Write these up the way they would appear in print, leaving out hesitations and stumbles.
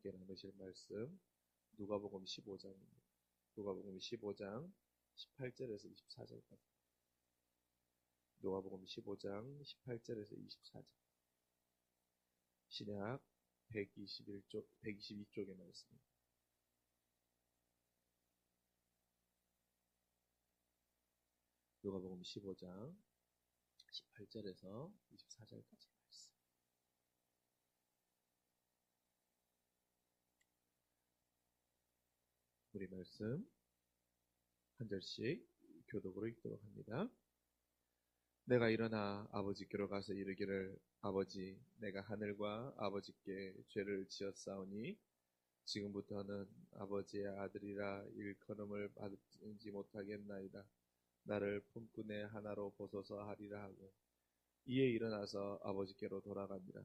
함께 나누실 말씀 누가복음 15장입니다. 누가복음 15장 18절에서 24절까지. 누가복음 15장 18절에서 24절. 신약 122쪽의 말씀입니다. 누가복음 15장 18절에서 24절까지 말씀. 우리 말씀 한 절씩 교독으로 읽도록 합니다. 내가 일어나 아버지께로 가서 이르기를 아버지 내가 하늘과 아버지께 죄를 지었사오니 지금부터는 아버지의 아들이라 일컬음을 받지 못하겠나이다. 나를 품꾼의 하나로 보소서 하리라 하고 이에 일어나서 아버지께로 돌아갑니다.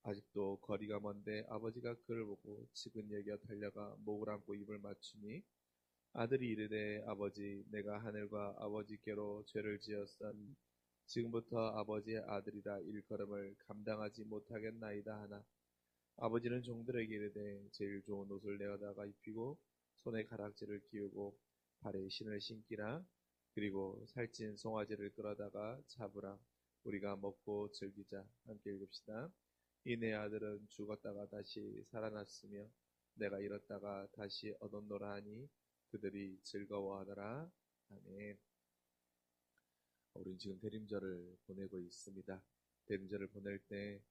아직도 거리가 먼데 아버지가 그를 보고 측은 여겨 달려가 목을 안고 입을 맞추니 아들이 이르되 아버지 내가 하늘과 아버지께로 죄를 지었사니 지금부터 아버지의 아들이라 일컬음을 감당하지 못하겠나이다 하나 아버지는 종들에게 이르되 제일 좋은 옷을 내어다가 입히고 손에 가락지를 끼우고 발에 신을 신기라 그리고 살찐 송아지를 끌어다가 잡으라 우리가 먹고 즐기자. 함께 읽읍시다. 이 내 아들은 죽었다가 다시 살아났으며 내가 잃었다가 다시 얻었노라 하니 그들이 즐거워하더라. 아멘. 우리는 지금 대림절을 보내고 있습니다. 대림절을 보낼 때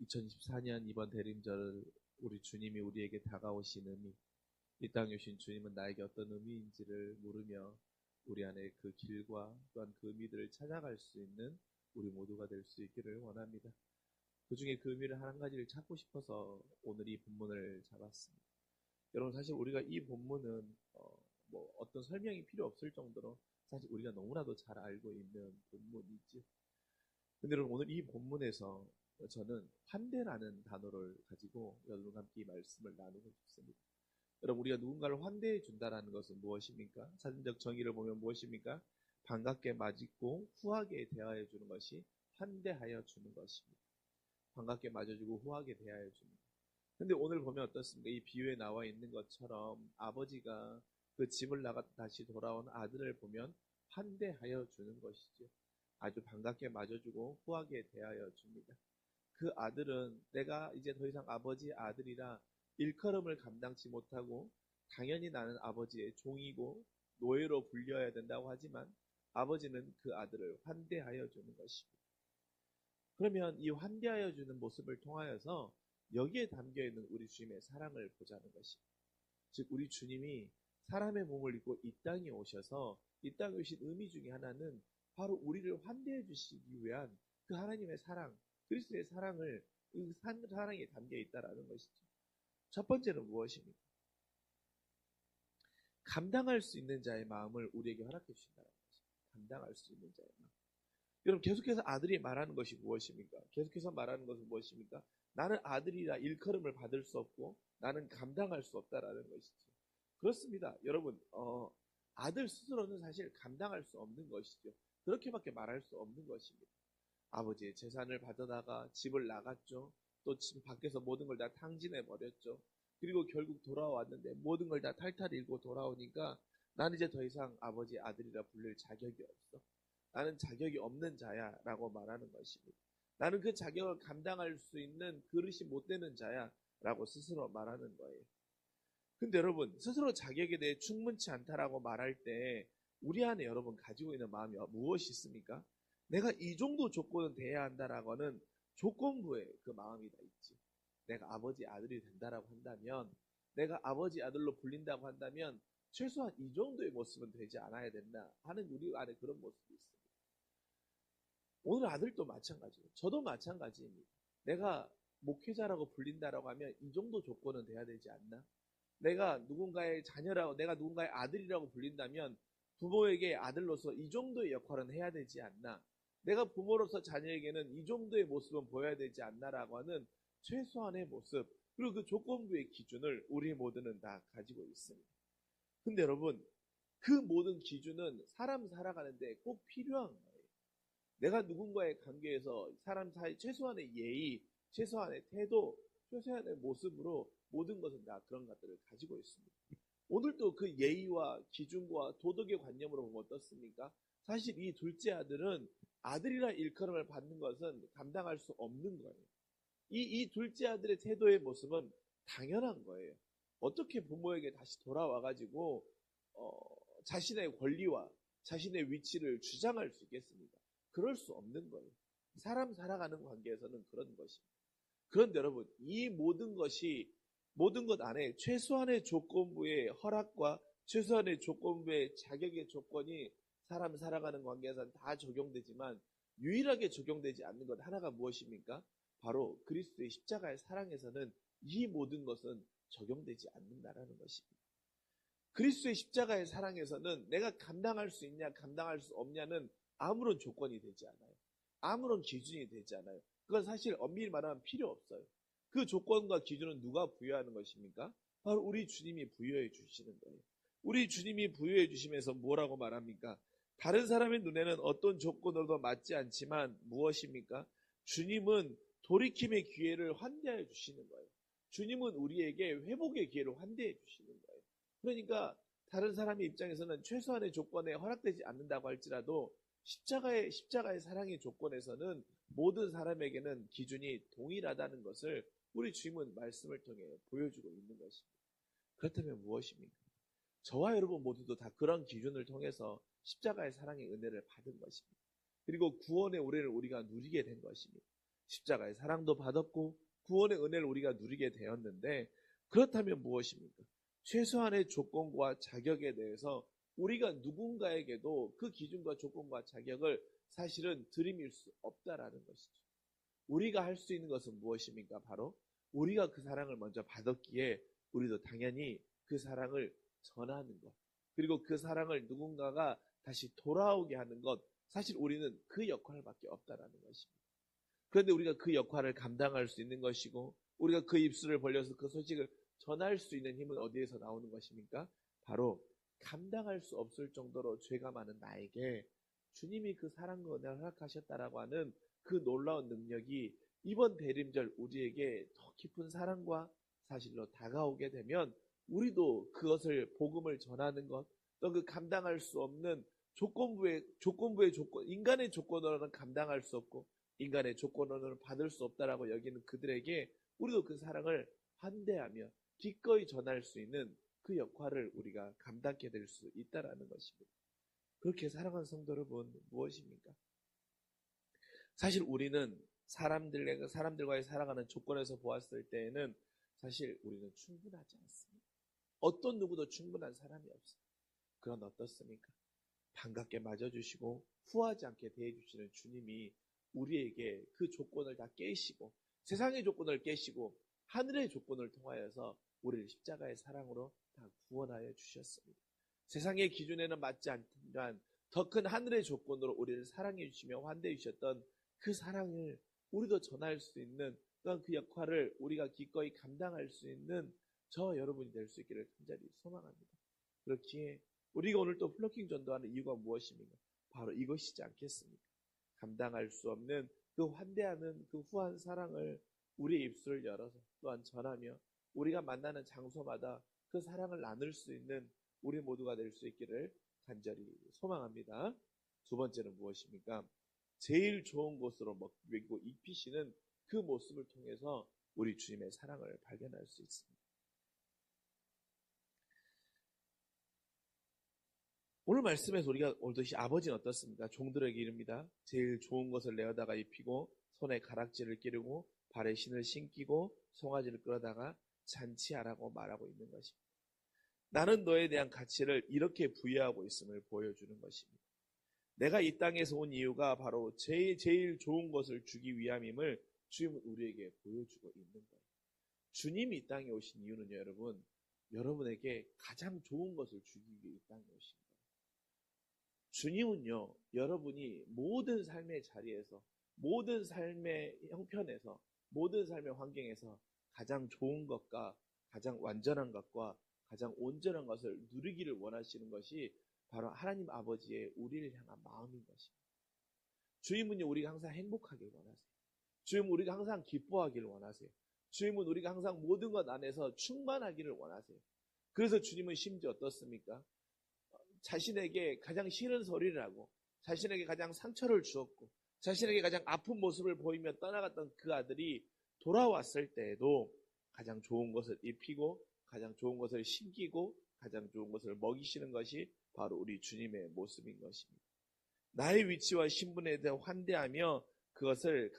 2024년 이번 대림절 우리 주님이 우리에게 다가오신 의미, 이 땅에 오신 주님은 나에게 어떤 의미인지를 물으며 우리 안에 그 길과 또한 그 의미들을 찾아갈 수 있는 우리 모두가 될 수 있기를 원합니다. 그 중에 그 의미를 한 가지를 찾고 싶어서 오늘 이 본문을 잡았습니다. 여러분 사실 우리가 이 본문은 어떤 설명이 필요 없을 정도로 사실 우리가 너무나도 잘 알고 있는 본문이죠. 근데 여러분 오늘 이 본문에서 저는 환대라는 단어를 가지고 여러분과 함께 이 말씀을 나누고 싶습니다. 여러분 우리가 누군가를 환대해 준다는 것은 무엇입니까? 사전적 정의를 보면 무엇입니까? 반갑게 맞고 후하게 대하여 주는 것이 환대하여 주는 것입니다. 반갑게 맞아주고 후하게 대하여 주는 것. 근데 오늘 보면 어떻습니까? 이 비유에 나와 있는 것처럼 아버지가 그 집을 나가 다시 돌아온 아들을 보면 환대하여 주는 것이죠. 아주 반갑게 맞아주고 후하게 대하여 줍니다. 그 아들은 내가 이제 더 이상 아버지의 아들이라 일컬음을 감당치 못하고 당연히 나는 아버지의 종이고 노예로 불려야 된다고 하지만 아버지는 그 아들을 환대하여 주는 것입니다. 그러면 이 환대하여 주는 모습을 통하여서 여기에 담겨있는 우리 주님의 사랑을 보자는 것입니다. 즉 우리 주님이 사람의 몸을 입고 이 땅에 오셔서 이 땅에 오신 의미 중에 하나는 바로 우리를 환대해 주시기 위한 그 하나님의 사랑, 그리스도의 사랑을 그 사랑에 담겨 있다라는 것이죠. 첫 번째는 무엇입니까? 감당할 수 있는 자의 마음을 우리에게 허락해 주신다는 것입니다. 감당할 수 있는 자의 마음. 여러분 계속해서 아들이 말하는 것이 무엇입니까? 계속해서 말하는 것은 무엇입니까? 나는 아들이라 일컬음을 받을 수 없고 나는 감당할 수 없다라는 것이죠. 그렇습니다. 여러분 아들 스스로는 사실 감당할 수 없는 것이죠. 그렇게밖에 말할 수 없는 것입니다. 아버지의 재산을 받아다가 집을 나갔죠. 또 집 밖에서 모든 걸 다 탕진해 버렸죠. 그리고 결국 돌아왔는데 모든 걸 다 탈탈 잃고 돌아오니까 나는 이제 더 이상 아버지의 아들이라 불릴 자격이 없어. 나는 자격이 없는 자야 라고 말하는 것입니다. 나는 그 자격을 감당할 수 있는 그릇이 못 되는 자야 라고 스스로 말하는 거예요. 근데 여러분 스스로 자격에 대해 충분치 않다라고 말할 때 우리 안에 여러분 가지고 있는 마음이 무엇이 있습니까? 내가 이 정도 조건은 돼야 한다라고 하는 조건부의 그 마음이 다 있지. 내가 아버지 아들이 된다라고 한다면 내가 아버지 아들로 불린다고 한다면 최소한 이 정도의 모습은 되지 않아야 된다 하는 우리 안에 그런 모습이 있습니다. 오늘 아들도 마찬가지예요. 저도 마찬가지입니다. 내가 목회자라고 불린다라고 하면 이 정도 조건은 돼야 되지 않나? 내가 누군가의 자녀라고 내가 누군가의 아들이라고 불린다면 부모에게 아들로서 이 정도의 역할은 해야 되지 않나? 내가 부모로서 자녀에게는 이 정도의 모습은 보여야 되지 않나라고 하는 최소한의 모습 그리고 그 조건부의 기준을 우리 모두는 다 가지고 있습니다. 근데 여러분 그 모든 기준은 사람 살아가는데 꼭 필요한 거예요. 내가 누군가의 관계에서 사람 사이 최소한의 예의 최소한의 태도, 최소한의 모습으로 모든 것은 다 그런 것들을 가지고 있습니다. 오늘도 그 예의와 기준과 도덕의 관념으로 보면 어떻습니까? 사실 이 둘째 아들은 아들이라 일컬음을 받는 것은 감당할 수 없는 거예요. 이 둘째 아들의 태도의 모습은 당연한 거예요. 어떻게 부모에게 다시 돌아와가지고 자신의 권리와 자신의 위치를 주장할 수 있겠습니까? 그럴 수 없는 거예요. 사람 살아가는 관계에서는 그런 것입니다. 그런데 여러분, 이 모든 것 안에 최소한의 조건부의 허락과 최소한의 조건부의 자격의 조건이 사람 살아가는 관계에서는 다 적용되지만 유일하게 적용되지 않는 것 하나가 무엇입니까? 바로 그리스도의 십자가의 사랑에서는 이 모든 것은 적용되지 않는다라는 것입니다. 그리스도의 십자가의 사랑에서는 내가 감당할 수 있냐 감당할 수 없냐는 아무런 조건이 되지 않아요. 아무런 기준이 되지 않아요. 그건 사실 엄밀히 말하면 필요 없어요. 그 조건과 기준은 누가 부여하는 것입니까? 바로 우리 주님이 부여해 주시는 거예요. 우리 주님이 부여해 주시면서 뭐라고 말합니까? 다른 사람의 눈에는 어떤 조건으로도 맞지 않지만 무엇입니까? 주님은 돌이킴의 기회를 환대해 주시는 거예요. 주님은 우리에게 회복의 기회를 환대해 주시는 거예요. 그러니까 다른 사람의 입장에서는 최소한의 조건에 허락되지 않는다고 할지라도 십자가의 사랑의 조건에서는 모든 사람에게는 기준이 동일하다는 것을 우리 주님은 말씀을 통해 보여주고 있는 것입니다. 그렇다면 무엇입니까? 저와 여러분 모두도 다 그런 기준을 통해서 십자가의 사랑의 은혜를 받은 것입니다. 그리고 구원의 우리를 우리가 누리게 된 것입니다. 십자가의 사랑도 받았고 구원의 은혜를 우리가 누리게 되었는데 그렇다면 무엇입니까? 최소한의 조건과 자격에 대해서 우리가 누군가에게도 그 기준과 조건과 자격을 사실은 들이밀 수 없다라는 것이죠. 우리가 할 수 있는 것은 무엇입니까? 바로 우리가 그 사랑을 먼저 받았기에 우리도 당연히 그 사랑을 전하는 것, 그리고 그 사랑을 누군가가 다시 돌아오게 하는 것, 사실 우리는 그 역할밖에 없다라는 것입니다. 그런데 우리가 그 역할을 감당할 수 있는 것이고 우리가 그 입술을 벌려서 그 소식을 전할 수 있는 힘은 어디에서 나오는 것입니까? 바로 감당할 수 없을 정도로 죄가 많은 나에게 주님이 그 사랑과 은혜를 허락하셨다라고 하는 그 놀라운 능력이 이번 대림절 우리에게 더 깊은 사랑과 사실로 다가오게 되면 우리도 그것을 복음을 전하는 것, 또 그 감당할 수 없는 조건부의 조건, 인간의 조건으로는 감당할 수 없고 인간의 조건으로는 받을 수 없다라고 여기는 그들에게 우리도 그 사랑을 환대하며 기꺼이 전할 수 있는 그 역할을 우리가 감당게 될 수 있다라는 것입니다. 그렇게 사랑하는 성도 여러분, 무엇입니까? 사실 우리는 사람들과의 살아가는 조건에서 보았을 때에는 사실 우리는 충분하지 않습니다. 어떤 누구도 충분한 사람이 없어요. 그건 어떻습니까? 반갑게 맞아주시고 후하지 않게 대해주시는 주님이 우리에게 그 조건을 다 깨시고 세상의 조건을 깨시고 하늘의 조건을 통하여서 우리를 십자가의 사랑으로 다 구원하여 주셨습니다. 세상의 기준에는 맞지 않지만 더 큰 하늘의 조건으로 우리를 사랑해 주시며 환대해 주셨던 그 사랑을 우리도 전할 수 있는 또한 그 역할을 우리가 기꺼이 감당할 수 있는 저 여러분이 될 수 있기를 간절히 소망합니다. 그렇기에 우리가 오늘 또 플러킹 전도하는 이유가 무엇입니까? 바로 이것이지 않겠습니까? 감당할 수 없는 그 환대하는 그 후한 사랑을 우리의 입술을 열어서 또한 전하며 우리가 만나는 장소마다 그 사랑을 나눌 수 있는 우리 모두가 될 수 있기를 간절히 소망합니다. 두 번째는 무엇입니까? 제일 좋은 곳으로 먹이고 입히시는 그 모습을 통해서 우리 주님의 사랑을 발견할 수 있습니다. 오늘 말씀에서 우리가 오듯이 아버지는 어떻습니까? 종들에게 이릅니다. 제일 좋은 것을 내어다가 입히고 손에 가락지를 끼르고 발에 신을 신기고 송아지를 끌어다가 잔치하라고 말하고 있는 것입니다. 나는 너에 대한 가치를 이렇게 부여하고 있음을 보여주는 것입니다. 내가 이 땅에서 온 이유가 바로 제일 좋은 것을 주기 위함임을 주님은 우리에게 보여주고 있는 거예요. 주님이 이 땅에 오신 이유는요, 여러분에게 가장 좋은 것을 주기 위해 이 땅에 오신 거예요. 주님은요, 여러분이 모든 삶의 자리에서, 모든 삶의 형편에서, 모든 삶의 환경에서 가장 좋은 것과 가장 완전한 것과 가장 온전한 것을 누리기를 원하시는 것이 바로 하나님 아버지의 우리를 향한 마음인 것입니다. 주님은요, 우리가 항상 행복하길 원하세요. 주님은 우리가 항상 기뻐하기를 원하세요. 주님은 우리가 항상 모든 것 안에서 충만하기를 원하세요. 그래서 주님은 심지어 어떻습니까? 자신에게 가장 싫은 소리를 하고 자신에게 가장 상처를 주었고 자신에게 가장 아픈 모습을 보이며 떠나갔던 그 아들이 돌아왔을 때에도 가장 좋은 것을 입히고 가장 좋은 것을 심기고 가장 좋은 것을 먹이시는 것이 바로 우리 주님의 모습인 것입니다. 나의 위치와 신분에 대해 환대하며 그것을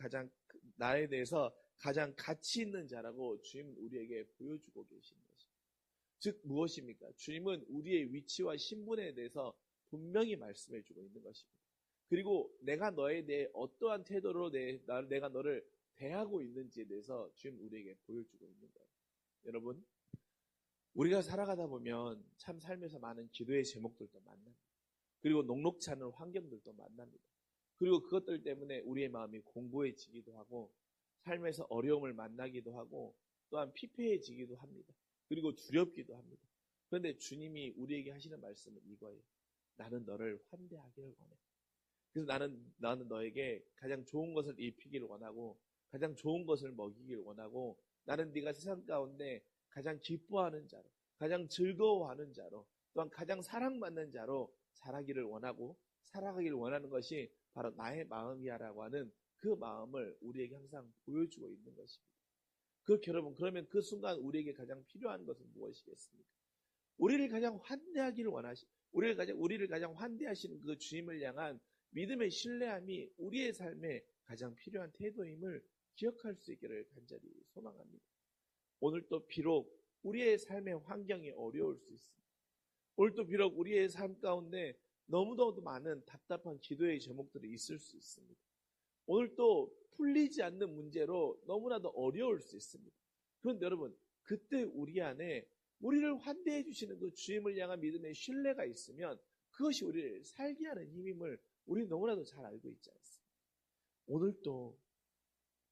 나에 대해서 가장 가치 있는 자라고 주님은 우리에게 보여주고 계시는 것입니다. 즉 무엇입니까? 주님은 우리의 위치와 신분에 대해서 분명히 말씀해주고 있는 것입니다. 그리고 내가 너에 대해 어떠한 태도로 내가 너를 대하고 있는지에 대해서 주님 우리에게 보여주고 있는 거예요. 여러분, 우리가 살아가다 보면 참 삶에서 많은 기도의 제목들도 만납니다. 그리고 녹록지 않은 환경들도 만납니다. 그리고 그것들 때문에 우리의 마음이 공고해지기도 하고 삶에서 어려움을 만나기도 하고 또한 피폐해지기도 합니다. 그리고 두렵기도 합니다. 그런데 주님이 우리에게 하시는 말씀은 이거예요. 나는 너를 환대하기를 원해. 그래서 나는 너에게 가장 좋은 것을 입히기를 원하고 가장 좋은 것을 먹이기를 원하고 나는 네가 세상 가운데 가장 기뻐하는 자로 가장 즐거워하는 자로 또한 가장 사랑받는 자로 자라기를 원하고 살아가기를 원하는 것이 바로 나의 마음이야라고 하는 그 마음을 우리에게 항상 보여주고 있는 것입니다. 그렇게 여러분, 그러면 그 순간 우리에게 가장 필요한 것은 무엇이겠습니까? 우리를 가장 환대하시는 그 주님을 향한 믿음의 신뢰함이 우리의 삶에 가장 필요한 태도임을 기억할 수 있기를 간절히 소망합니다. 오늘도 비록 우리의 삶의 환경이 어려울 수 있습니다. 오늘도 비록 우리의 삶 가운데 너무너무 많은 답답한 기도의 제목들이 있을 수 있습니다. 오늘도 풀리지 않는 문제로 너무나도 어려울 수 있습니다. 그런데 여러분, 그때 우리 안에 우리를 환대해 주시는 그 주님을 향한 믿음의 신뢰가 있으면 그것이 우리를 살게 하는 힘임을 우리 너무나도 잘 알고 있지 않습니까? 오늘도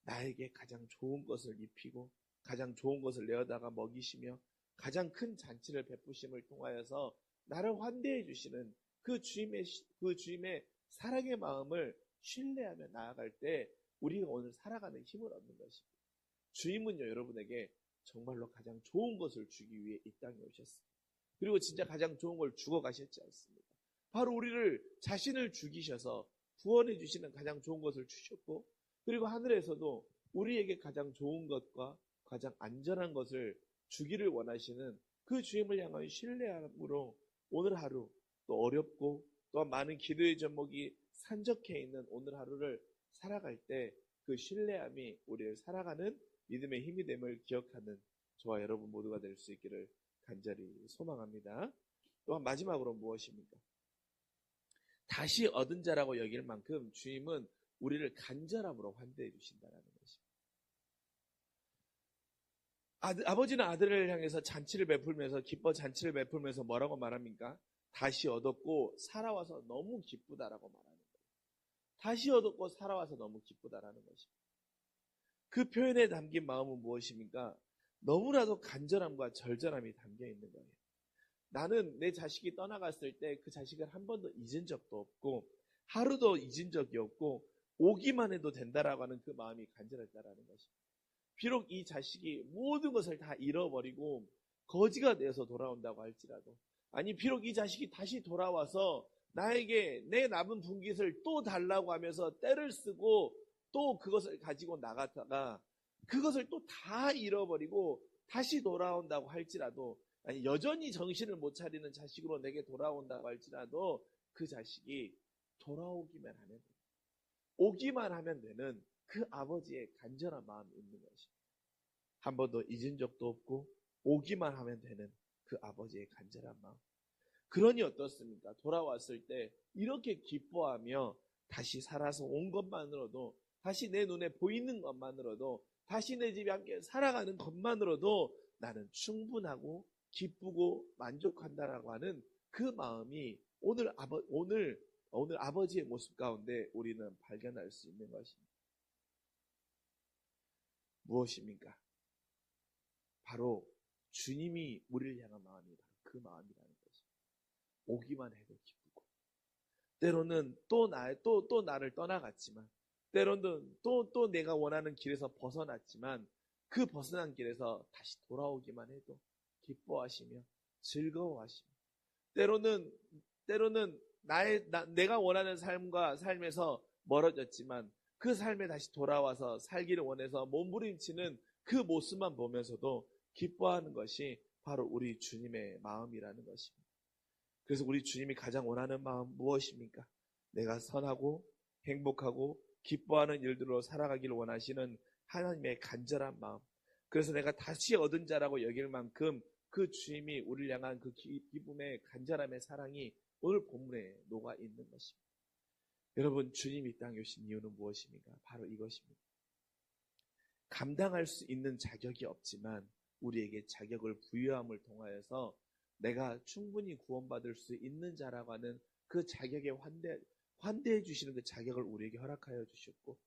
나에게 가장 좋은 것을 입히고 가장 좋은 것을 내어다가 먹이시며 가장 큰 잔치를 베푸심을 통하여서 나를 환대해 주시는 그 주님의 사랑의 마음을 신뢰하며 나아갈 때 우리가 오늘 살아가는 힘을 얻는 것입니다. 주님은요, 여러분에게 정말로 가장 좋은 것을 주기 위해 이 땅에 오셨습니다. 그리고 진짜 가장 좋은 걸 주고 가셨지 않습니까? 바로 우리를 자신을 죽이셔서 구원해 주시는 가장 좋은 것을 주셨고 그리고 하늘에서도 우리에게 가장 좋은 것과 가장 안전한 것을 주기를 원하시는 그 주님을 향한 신뢰함으로 오늘 하루 또 어렵고 또한 많은 기도의 제목이 산적해 있는 오늘 하루를 살아갈 때 그 신뢰함이 우리를 살아가는 믿음의 힘이 됨을 기억하는 저와 여러분 모두가 될 수 있기를 간절히 소망합니다. 또한 마지막으로 무엇입니까? 다시 얻은 자라고 여길 만큼 주님은 우리를 간절함으로 환대해 주신다는 것입니다. 아버지는 아들을 향해서 잔치를 베풀면서 기뻐 잔치를 베풀면서 뭐라고 말합니까? 다시 얻었고 살아와서 너무 기쁘다라고 말합니다. 다시 얻었고 살아와서 너무 기쁘다라는 것입니다. 그 표현에 담긴 마음은 무엇입니까? 너무나도 간절함과 절절함이 담겨 있는 거예요. 나는 내 자식이 떠나갔을 때 그 자식을 한 번도 잊은 적도 없고 하루도 잊은 적이 없고 오기만 해도 된다라고 하는 그 마음이 간절했다라는 것입니다. 비록 이 자식이 모든 것을 다 잃어버리고 거지가 되어서 돌아온다고 할지라도 아니 비록 이 자식이 다시 돌아와서 나에게 내 남은 분깃을 또 달라고 하면서 떼를 쓰고 또 그것을 가지고 나갔다가 그것을 또 다 잃어버리고 다시 돌아온다고 할지라도 아니 여전히 정신을 못 차리는 자식으로 내게 돌아온다고 할지라도 그 자식이 돌아오기만 하면 됩니다. 오기만 하면 되는 그 아버지의 간절한 마음이 있는 것입니다. 한 번도 잊은 적도 없고 오기만 하면 되는 그 아버지의 간절한 마음. 그러니 어떻습니까? 돌아왔을 때 이렇게 기뻐하며 다시 살아서 온 것만으로도 다시 내 눈에 보이는 것만으로도 다시 내 집에 함께 살아가는 것만으로도 나는 충분하고 기쁘고 만족한다라고 하는 그 마음이 오늘 아버지의 모습 가운데 우리는 발견할 수 있는 것입니다. 무엇입니까? 바로 주님이 우리를 향한 마음이 바로 그 마음이라는 것입니다. 오기만 해도 기쁘고 때로는 또 나를 떠나갔지만 때로는 또 내가 원하는 길에서 벗어났지만 그 벗어난 길에서 다시 돌아오기만 해도 기뻐하시며 즐거워하시며, 때로는 내가 원하는 삶에서 멀어졌지만 그 삶에 다시 돌아와서 살기를 원해서 몸부림치는 그 모습만 보면서도 기뻐하는 것이 바로 우리 주님의 마음이라는 것입니다. 그래서 우리 주님이 가장 원하는 마음 무엇입니까? 내가 선하고 행복하고 기뻐하는 일들로 살아가기를 원하시는 하나님의 간절한 마음. 그래서 내가 다시 얻은 자라고 여길 만큼 그 주님이 우리를 향한 그 기쁨의 간절함의 사랑이 오늘 본문에 녹아 있는 것입니다. 여러분, 주님이 이 땅에 오신 이유는 무엇입니까? 바로 이것입니다. 감당할 수 있는 자격이 없지만 우리에게 자격을 부여함을 통하여서 내가 충분히 구원받을 수 있는 자라고 하는 그 자격에 환대해 주시는 그 자격을 우리에게 허락하여 주셨고,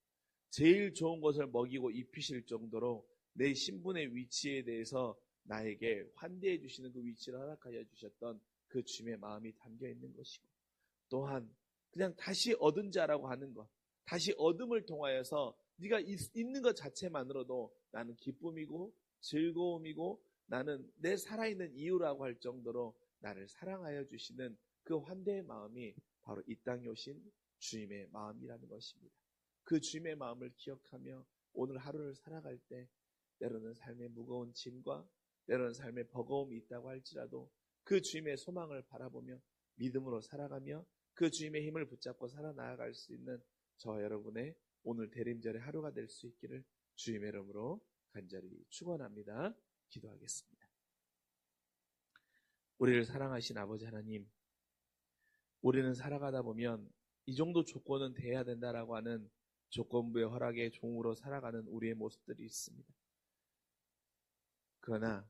제일 좋은 것을 먹이고 입히실 정도로 내 신분의 위치에 대해서 나에게 환대해 주시는 그 위치를 허락하여 주셨던 그 주님의 마음이 담겨 있는 것이고, 또한 그냥 다시 얻은 자라고 하는 것, 다시 얻음을 통하여서 네가 있는 것 자체만으로도 나는 기쁨이고 즐거움이고 나는 내 살아있는 이유라고 할 정도로 나를 사랑하여 주시는 그 환대의 마음이 바로 이 땅에 오신 주님의 마음이라는 것입니다. 그 주님의 마음을 기억하며 오늘 하루를 살아갈 때 때로는 삶의 무거운 짐과 때로는 삶의 버거움이 있다고 할지라도 그 주님의 소망을 바라보며 믿음으로 살아가며 그 주님의 힘을 붙잡고 살아나갈 수 있는 저와 여러분의 오늘 대림절의 하루가 될 수 있기를 주님의 이름으로 간절히 축원합니다. 기도하겠습니다. 우리를 사랑하신 아버지 하나님, 우리는 살아가다 보면 이 정도 조건은 돼야 된다라고 하는 조건부의 허락의 종으로 살아가는 우리의 모습들이 있습니다. 그러나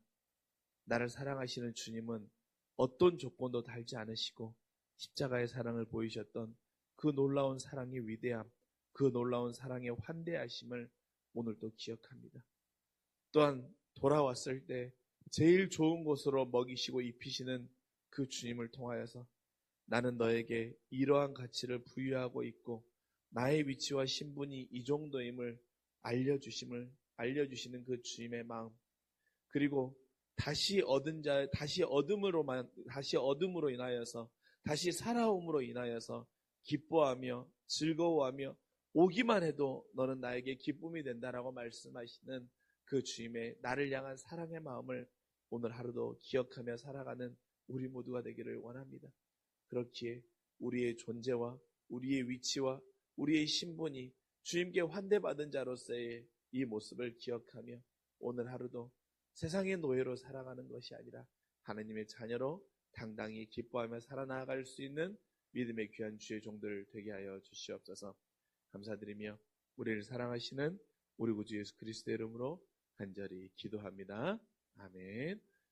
나를 사랑하시는 주님은 어떤 조건도 달지 않으시고 십자가의 사랑을 보이셨던 그 놀라운 사랑의 위대함, 그 놀라운 사랑의 환대하심을 오늘도 기억합니다. 또한 돌아왔을 때 제일 좋은 곳으로 먹이시고 입히시는 그 주님을 통하여서 나는 너에게 이러한 가치를 부여하고 있고 나의 위치와 신분이 이 정도임을 알려주시는 그 주님의 마음, 그리고 다시 얻음으로 인하여서 다시 살아옴으로 인하여서 기뻐하며 즐거워하며 오기만 해도 너는 나에게 기쁨이 된다라고 말씀하시는 그 주님의 나를 향한 사랑의 마음을 오늘 하루도 기억하며 살아가는 우리 모두가 되기를 원합니다. 그렇기에 우리의 존재와 우리의 위치와 우리의 신분이 주님께 환대받은 자로서의 이 모습을 기억하며 오늘 하루도 세상의 노예로 살아가는 것이 아니라 하나님의 자녀로 당당히 기뻐하며 살아나갈 수 있는 믿음의 귀한 주의 종들 되게 하여 주시옵소서. 감사드리며 우리를 사랑하시는 우리 구주 예수 그리스도의 이름으로 간절히 기도합니다. 아멘.